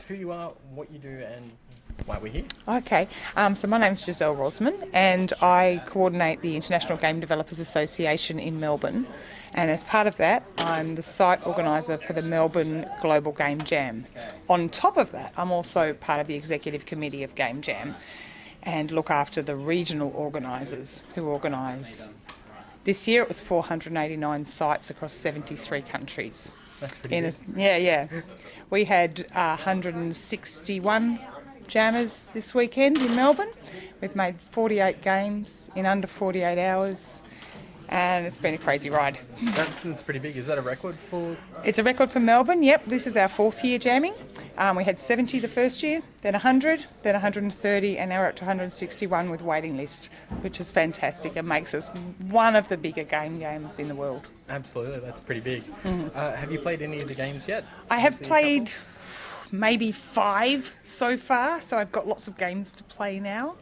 who you are, what you do, and why we're here. Okay, so my name's Giselle Rosman and I coordinate the International Game Developers Association in Melbourne, and as part of that I'm the site organiser for the Melbourne Global Game Jam. On top of that, I'm also part of the executive committee of Game Jam and look after the regional organisers who organise. This year it was 489 sites across 73 countries. That's pretty good. Yeah. We had 161 jammers this weekend in Melbourne. We've made 48 games in under 48 hours and it's been a crazy ride. That's pretty big. Is that a record for? It's a record for Melbourne, yep. This is our fourth year jamming. We had 70 the first year, then 100, then 130 and now we're up to 161 with waiting list, which is fantastic. It makes us one of the bigger games in the world. Absolutely, that's pretty big. Have you played any of the games yet? I have played maybe 5 so far, so I've got lots of games to play now.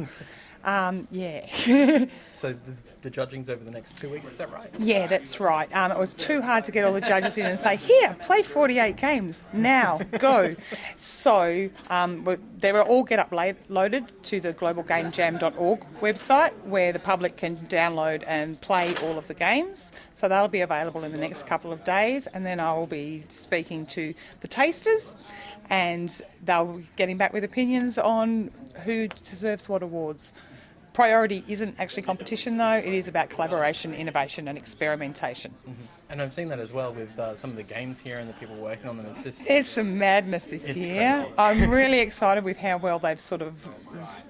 So the judging's over the next 2 weeks, is that right? Yeah, that's right. It was too hard to get all the judges in and say, here, play 48 games, now, go. So they were all loaded to the globalgamejam.org website where the public can download and play all of the games. So they'll be available in the next couple of days, and then I will be speaking to the tasters and they'll be getting back with opinions on who deserves what awards. Priority isn't actually competition though, it is about collaboration, innovation and experimentation. And I've seen that as well with some of the games here and the people working on them. It's some madness this year. Crazy. I'm really excited with how well they've sort of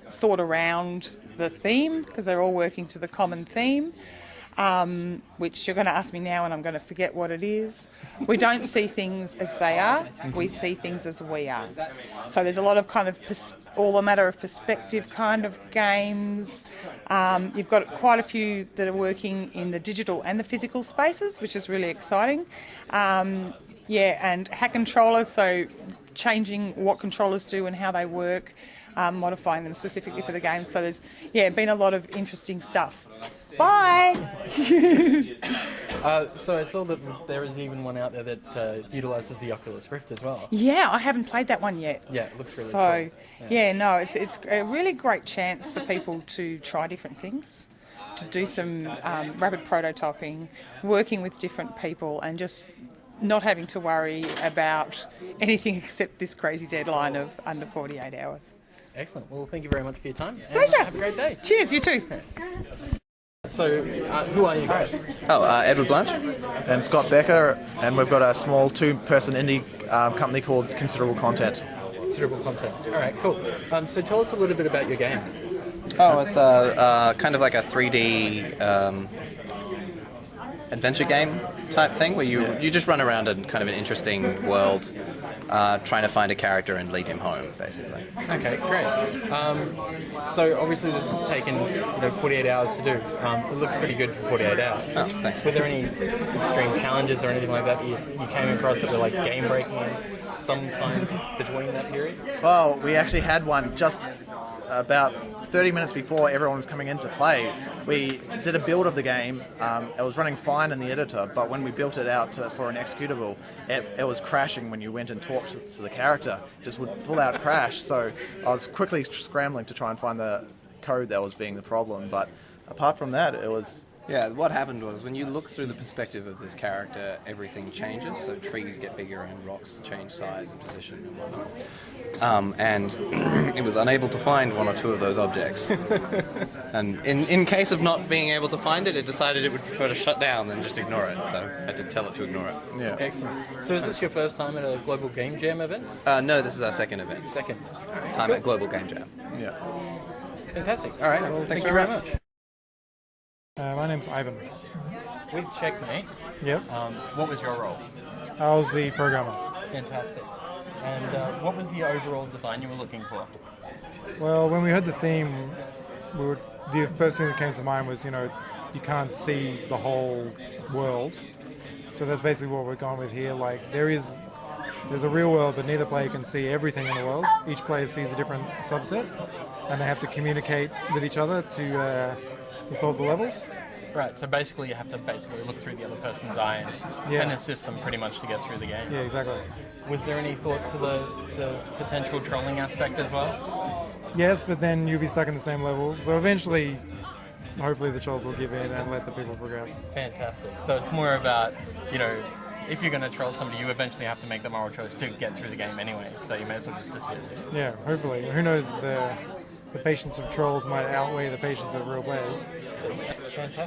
thought around the theme, because they're all working to the common theme. Which you're going to ask me now and I'm going to forget what it is. We don't see things as they are, we see things as we are. So there's a lot of kind of all a matter of perspective kind of games. You've got quite a few that are working in the digital and the physical spaces, which is really exciting. And hack controllers, so changing what controllers do and how they work, modifying them specifically for the game. So there's been a lot of interesting stuff. Bye! So I saw that there is even one out there that utilises the Oculus Rift as well. Yeah, I haven't played that one yet. Yeah, it looks really cool. It's a really great chance for people to try different things, to do some rapid prototyping, working with different people and just not having to worry about anything except this crazy deadline of under 48 hours. Excellent. Well, thank you very much for your time. Pleasure. Have a great day. Cheers, you too. So, who are you guys? Edward Blanch. And Scott Becker, and we've got a small 2-person indie company called Considerable Content. Considerable Content. All right, cool. So tell us a little bit about your game. It's kind of like a 3D adventure game type thing where you just run around in kind of an interesting world trying to find a character and lead him home, basically. Okay, great. So obviously this has taken 48 hours to do. It looks pretty good for 48 hours. Oh, thanks. Were there any extreme challenges or anything like that you came across that were like game breaking sometime between that period? Well, we actually had one just about 30 minutes before everyone was coming in to play. We did a build of the game. It was running fine in the editor, but when we built it out for an executable, it was crashing when you went and talked to the character. It just would full out crash. So I was quickly scrambling to try and find the code that was being the problem. But apart from that, it was... Yeah, what happened was when you look through the perspective of this character, everything changes. So trees get bigger and rocks change size and position and whatnot. And it was unable to find one or two of those objects. And in case of not being able to find it, it decided it would prefer to shut down than just ignore it. So I had to tell it to ignore it. Yeah. Excellent. So is this your first time at a Global Game Jam event? No, this is our second event. Second. All right. Time at Global Game Jam. Yeah. Fantastic. All right. Well, thanks very much. My name's Ivan. With Checkmate, Yep. what was your role? I was the programmer. Fantastic. And what was the overall design you were looking for? Well, when we heard the theme, the first thing that came to mind was, you can't see the whole world. So that's basically what we're going with here. Like, there's a real world, but neither player can see everything in the world. Each player sees a different subset, and they have to communicate with each other to solve the levels. Right, so basically you have to look through the other person's eye and assist them pretty much to get through the game. Yeah, exactly. Was there any thought to the potential trolling aspect as well? Yes, but then you'll be stuck in the same level. So eventually, hopefully the trolls will give in and let the people progress. Fantastic. So it's more about, if you're going to troll somebody, you eventually have to make the moral choice to get through the game anyway, so you may as well just assist. Yeah, hopefully. Who knows, the patience of trolls might outweigh the patience of real players. Fantastic.